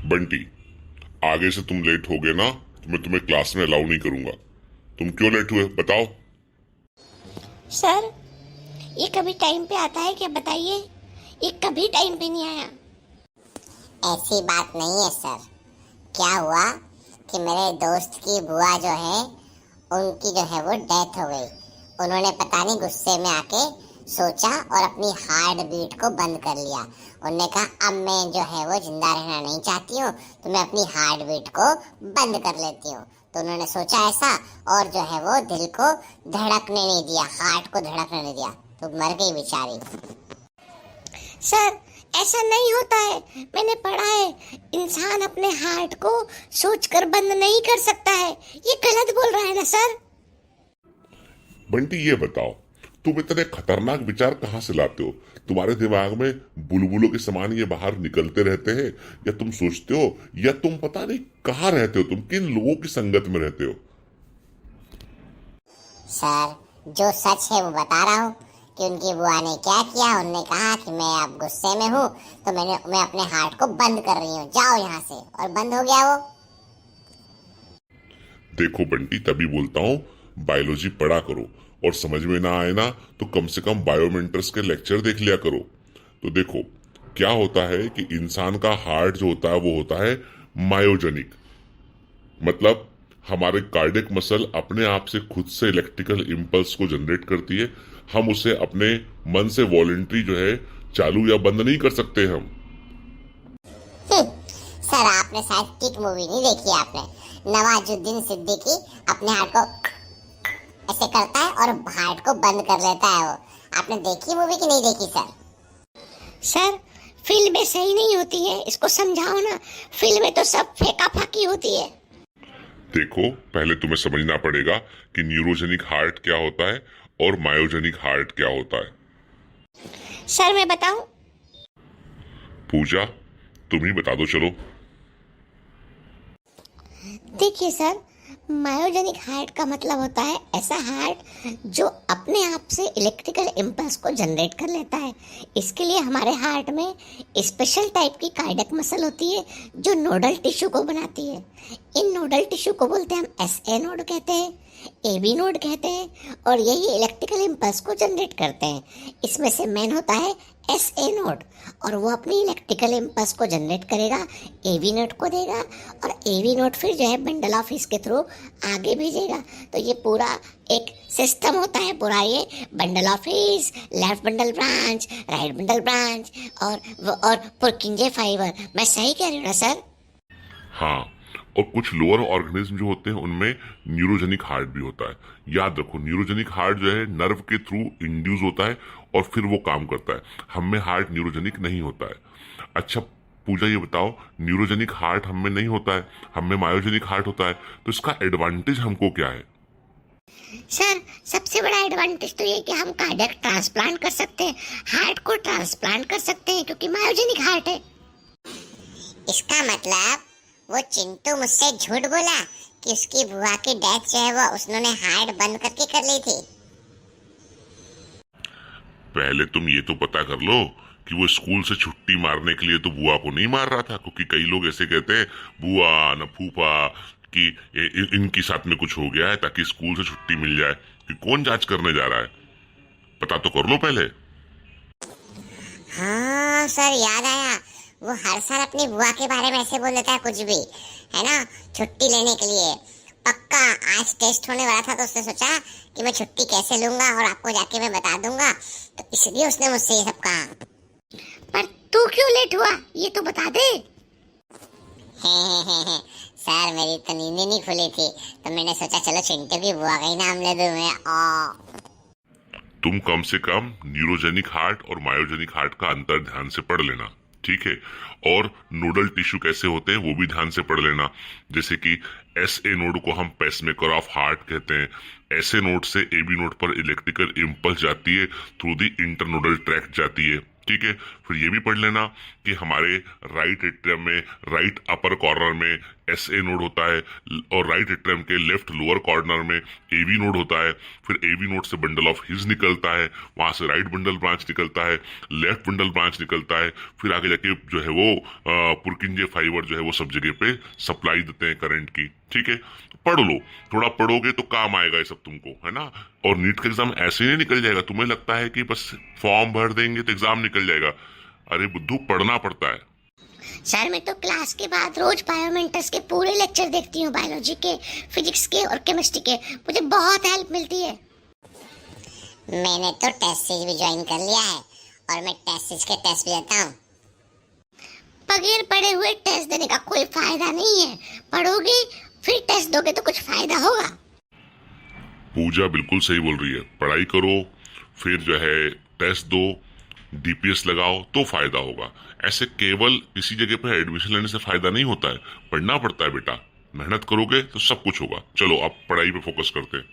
बंटी, आगे से तुम लेट हो गए ना तो मैं तुम्हें क्लास में अलाउ नहीं करूंगा। तुम क्यों लेट हुए बताओ। सर, ये कभी टाइम पे आता है क्या बताइए? ये कभी टाइम पे नहीं आया। ऐसी बात नहीं है सर। क्या हुआ कि मेरे दोस्त की बुआ जो है उनकी जो है वो डेथ हो गई। उन्होंने पता नहीं गुस्से में आके सोचा और अपनी हार्ट बीट को बंद कर लिया। उन्होंने कहा अब मैं जो है वो जिंदा रहना नहीं चाहती हूँ, तो मैं अपनी हार्ट बीट को बंद कर लेती हूँ। तो उन्होंने सोचा ऐसा और जो है वो दिल को धड़कने नहीं दिया, हार्ट को धड़कने नहीं दिया, तो मर गई बेचारी। सर, ऐसा नहीं होता है। मैंने पढ़ा है, इंसान अपने हार्ट को सोचकर बंद नहीं कर सकता है। ये गलत बोल रहा है ना सर? बंटी ये बताओ, तुम इतने खतरनाक विचार कहाँ से लाते हो? तुम्हारे दिमाग में बुलबुलों के समान ये बाहर निकलते रहते हैं, या तुम सोचते हो, या तुम पता नहीं कहाँ रहते हो, तुम किन लोगों की संगत में रहते हो? सर, जो सच है वो बता रहा हूँ कि उनकी बुआ ने क्या किया। उन्होंने कहा कि मैं अब गुस्से में हूँ, तो मैं अपने हार्ट को बंद कर रही हूँ, जाओ यहाँ से, और बंद हो गया वो। देखो बंटी, तभी बोलता हूँ बायोलॉजी पढ़ा करो, और समझ में ना आए ना तो कम से कम बायोमेंटर्स के लेक्चर देख लिया करो। तो देखो क्या होता है कि इंसान का हार्ट जो होता है वो होता है मायोजेनिक, मतलब हमारे कार्डियक मसल अपने आप से खुद से इलेक्ट्रिकल इम्पल्स को जनरेट करती है। हम उसे अपने मन से वॉलेंट्री जो है चालू या बंद नहीं कर सकते हम। सर, आपने शायद किक मूवी नहीं देखी है। आपने नवाजुद्दीन सिद्दीकी अपने हार्ट को ऐसे करता है और हार्ट को बंद कर लेता है। वो आपने देखी मूवी कि नहीं देखी सर? सर, फिल्में सही नहीं होती है, इसको समझाओ ना। फिल्में तो सब फेंका फाकी होती है। देखो, पहले तुम्हें समझना पड़ेगा कि न्यूरोजेनिक हार्ट क्या होता है और मायोजेनिक हार्ट क्या होता है। सर, मैं बताऊं? पूजा, तुम ही बता दो चलो। देखिए सर, मायोजेनिक हार्ट का मतलब होता है ऐसा हार्ट जो अपने आप से इलेक्ट्रिकल इम्पल्स को जनरेट कर लेता है। इसके लिए हमारे हार्ट में स्पेशल टाइप की कार्डियक मसल होती है जो नोडल टिश्यू को बनाती है। इन नोडल टिश्यू को बोलते हैं हम SA नोड कहते हैं, AB नोड कहते हैं, और यही इलेक्ट्रिकल इम्पल्स को जनरेट करते हैं। इसमें से मेन होता है SA नोड, और वो अपनी इलेक्ट्रिकल इम्पल्स को जनरेट करेगा, AB नोड को देगा, और AB नोड फिर जो है बंडल ऑफ हिस के थ्रू आगे भेजेगा। तो ये पूरा एक सिस्टम होता है पूरा। ये bundle of his, left bundle branch, right bundle branch, और पुरकिंजे फाइबर। मैं सही कह रही हूँ ना सर? हाँ, और कुछ लोअर ऑर्गेनिज्म जो होते हैं उनमें न्यूरोजेनिक हार्ट भी होता है। याद रखो, न्यूरोजेनिक हार्ट जो है नर्व के थ्रू इंड्यूस होता है और फिर वो काम करता है। हम में हार्ट न्यूरोजेनिक नहीं होता है। अच्छा पूजा, ये बताओ, न्यूरोजेनिक हार्ट हम में नहीं होता है, हम में मायोजेनिक हार्ट होता है, तो इसका एडवांटेज हमको क्या है? सर, सबसे बड़ा एडवांटेज तो ये कि हम कार्डियक ट्रांसप्लांट कर सकते हैं, हार्ट को ट्रांसप्लांट कर सकते हैं, क्योंकि मायोजेनिक हार्ट है। इसका मतलब वो चिंटू मुझसे झूठ बोला कि उसकी बुआ की डेथ जो है वो उसने हार्ट बंद करके कर ली थी। पहले तुम ये तो पता कर लो कि वो स्कूल से छुट्टी मारने के लिए तो बुआ को नहीं मार रहा था, क्योंकि कई लोग ऐसे कहते हैं बुआ न फूफा कि इनके साथ में कुछ हो गया है ताकि स्कूल से छुट्टी मिल जाए। कि कौन जांच करने जा रहा है, पता तो कर लो पहले। हाँ सर, याद आया। वो हर साल अपनी बुआ के बारे में ऐसे बोल देता है कुछ भी, है ना, छुट्टी लेने के लिए। पक्का आज टेस्ट होने वाला था तो उसने सोचा कि मैं छुट्टी कैसे लूंगा और आपको जाके मैं बता दूंगा, तो इसलिए उसने मुझसे ये सब कहा। पर तू क्यों लेट हुआ, ये तो बता दे। सर, मेरी तो नींद ही नहीं खुली थी, तो मैंने सोचा चलो चिंटू की बुआ का ही नाम ले दूं मैं। तुम कम से कम न्यूरोजेनिक हार्ट और मायोजेनिक हार्ट का अंतर ध्यान से पढ़ लेना, ठीक है? और नोडल टिश्यू कैसे होते हैं वो भी ध्यान से पढ़ लेना। जैसे कि SA नोड को हम पेसमेकर ऑफ हार्ट कहते हैं। SA नोड से AB नोड पर इलेक्ट्रिकल इम्पल्स जाती है, थ्रू दी इंटरनोडल ट्रैक्ट जाती है, ठीक है? फिर ये भी पढ़ लेना कि हमारे राइट एट्रियम में राइट अपर कॉर्नर में SA नोड होता है और राइट एट्रियम के लेफ्ट लोअर कॉर्नर में AV नोड होता है। फिर AV नोड से बंडल ऑफ हिज निकलता है, वहां से राइट बंडल ब्रांच निकलता है, लेफ्ट बंडल ब्रांच निकलता है। फिर आगे जाके जो है वो पुरकिंजे फाइबर जो है वो सब जगह पे सप्लाई देते हैं करंट की। ठीक है, पढ़ लो, थोड़ा पढ़ोगे तो काम आएगा ये सब तुमको, है ना। और नीट का एग्जाम ऐसे ही नहीं निकल जाएगा। तुम्हें लगता है कि बस फॉर्म भर देंगे तो एग्जाम निकल जाएगा? अरे बुद्धू, पढ़ना पड़ता है। सर मैं तो क्लास के बाद रोज बायोमेंटर्स के पूरे लेक्चर देखती हूँ, बायोलॉजी के, फिजिक्स के और केमिस्ट्री के। मुझे बहुत हेल्प मिलती है। मैंने तो टेस्ट सीरीज भी ज्वाइन कर लिया है और मैं टेस्ट सीरीज के टेस्ट भी देता हूँ। बगैर पढ़े हुए टेस्ट देने का कोई फायदा नहीं है। पढ़ोगे फिर टेस्ट दोगे तो कुछ फायदा होगा। पूजा बिल्कुल सही बोल रही है। पढ़ाई करो, फिर जो है टेस्ट दो, DPS लगाओ तो फायदा होगा। ऐसे केवल किसी जगह पर एडमिशन लेने से फायदा नहीं होता है, पढ़ना पड़ता है बेटा। मेहनत करोगे तो सब कुछ होगा। चलो अब पढ़ाई पे फोकस करते हैं।